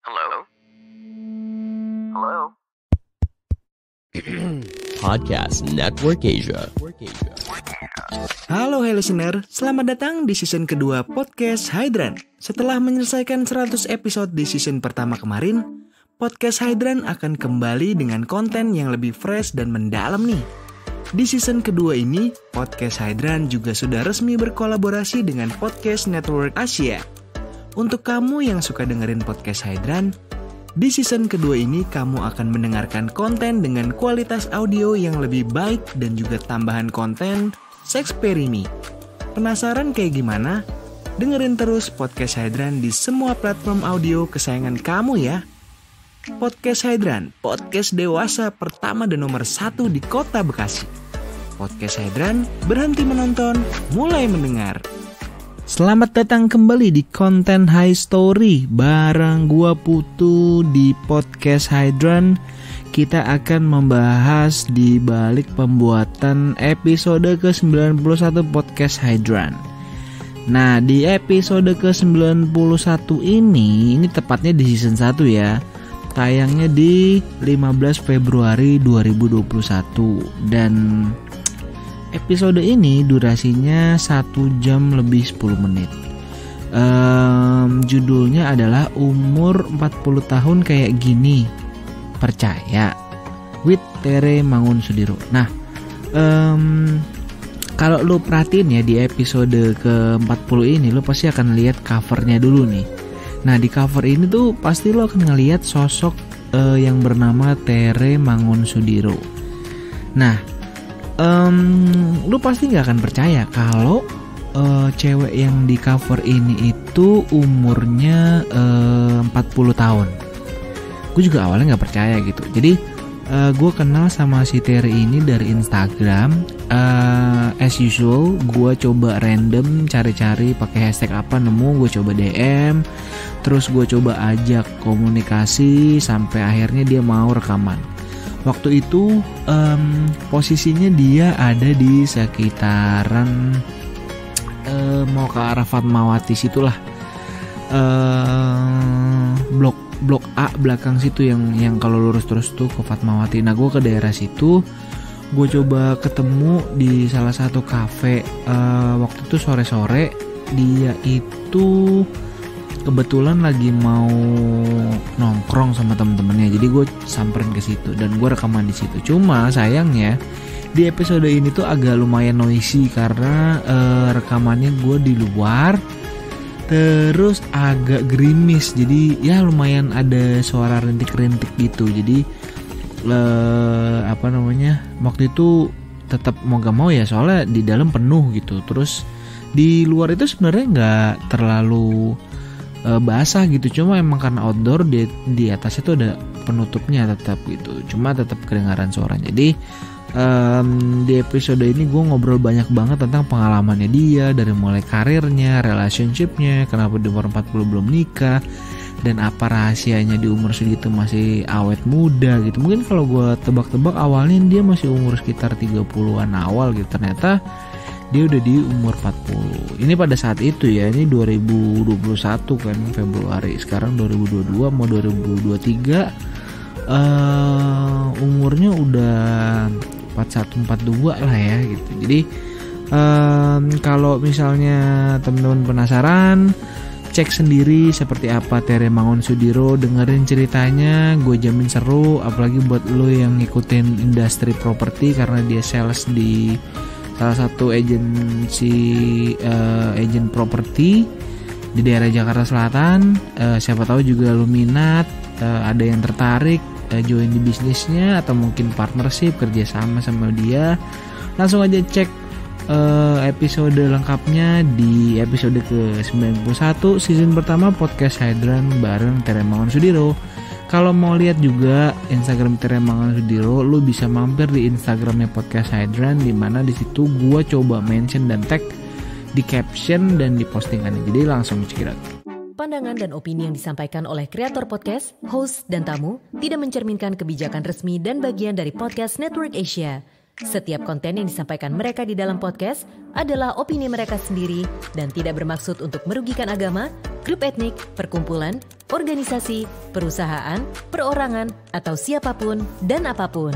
Hello? Hello? Podcast Network Asia. Halo listener, selamat datang di season kedua Podcast Hydran. Setelah menyelesaikan 100 episode di season pertama kemarin, Podcast Hydran akan kembali dengan konten yang lebih fresh dan mendalam nih. Di season kedua ini, Podcast Hydran juga sudah resmi berkolaborasi dengan Podcast Network Asia. Untuk kamu yang suka dengerin Podcast Hydran, di season kedua ini kamu akan mendengarkan konten dengan kualitas audio yang lebih baik dan juga tambahan konten Sexperimi. Penasaran kayak gimana? Dengerin terus Podcast Hydran di semua platform audio kesayangan kamu ya. Podcast Hydran, podcast dewasa pertama dan nomor 1 di kota Bekasi. Podcast Hydran, berhenti menonton, mulai mendengar. Selamat datang kembali di konten High Story bareng gua Putu di Podcast Hydran. Kita akan membahas di balik pembuatan episode ke-91 Podcast Hydran. Nah, di episode ke-91 ini tepatnya di season 1 ya. Tayangnya di 15 Februari 2021 dan episode ini durasinya 1 jam lebih 10 menit. Judulnya adalah Umur 40 tahun kayak gini, percaya, with Tere Mangunsudiro. Nah, kalau lu perhatiin ya di episode ke-40 ini, lu pasti akan lihat covernya dulu nih. Nah, di cover ini tuh pasti lo akan ngelihat sosok yang bernama Tere Mangunsudiro. Nah, lu pasti gak akan percaya kalau cewek yang di cover ini itu umurnya 40 tahun. Gue juga awalnya gak percaya gitu. Jadi gue kenal sama si Tere ini dari Instagram. As usual, gue coba random cari-cari pakai hashtag apa, nemu, gue coba DM. Terus gue coba ajak komunikasi sampai akhirnya dia mau rekaman. Waktu itu posisinya dia ada di sekitaran mau ke arah Fatmawati situlah, blok A belakang situ yang kalau lurus terus tuh ke Fatmawati. Nah, gue ke daerah situ, gue coba ketemu di salah satu kafe. Waktu itu sore-sore, dia itu kebetulan lagi mau nongkrong sama temen-temennya, jadi gue samperin ke situ dan gue rekaman di situ. Cuma sayangnya di episode ini tuh agak lumayan noisy karena rekamannya gue di luar, terus agak gerimis, jadi ya lumayan ada suara rintik-rintik gitu. Jadi waktu itu tetap mau gak mau ya, soalnya di dalam penuh gitu. Terus di luar itu sebenarnya nggak terlalu basah gitu, cuma emang karena outdoor, di atasnya tuh ada penutupnya tetap gitu, cuma tetap kedengaran suaranya. Jadi di episode ini gue ngobrol banyak banget tentang pengalamannya dia, dari mulai karirnya, relationshipnya, kenapa di umur 40 belum nikah, dan apa rahasianya di umur segitu masih awet muda gitu. Mungkin kalau gue tebak-tebak awalnya dia masih umur sekitar 30-an awal gitu, ternyata dia udah di umur 40. Ini pada saat itu ya, ini 2021 kan Februari. Sekarang 2022 mau 2023, umurnya udah 41-42 lah ya gitu. Jadi kalau misalnya teman-teman penasaran, cek sendiri seperti apa Tere Mangunsudiro, dengerin ceritanya, gue jamin seru. Apalagi buat lo yang ngikutin industri properti, karena dia sales di salah satu agensi agent properti di daerah Jakarta Selatan. Siapa tahu juga lu minat, ada yang tertarik join di bisnisnya atau mungkin partnership kerja sama dia, langsung aja cek episode lengkapnya di episode ke-91 season pertama Podcast Hydran bareng Tere Mangunsudiro. Kalau mau lihat juga Instagram Tere Mangunsudiro, lu bisa mampir di Instagramnya Podcast Hydran, di mana di situ gua coba mention dan tag di caption dan di postingannya. Jadi langsung check it out. Pandangan dan opini yang disampaikan oleh kreator podcast, host, dan tamu tidak mencerminkan kebijakan resmi dan bagian dari Podcast Network Asia. Setiap konten yang disampaikan mereka di dalam podcast adalah opini mereka sendiri dan tidak bermaksud untuk merugikan agama, grup etnik, perkumpulan, organisasi, perusahaan, perorangan, atau siapapun dan apapun.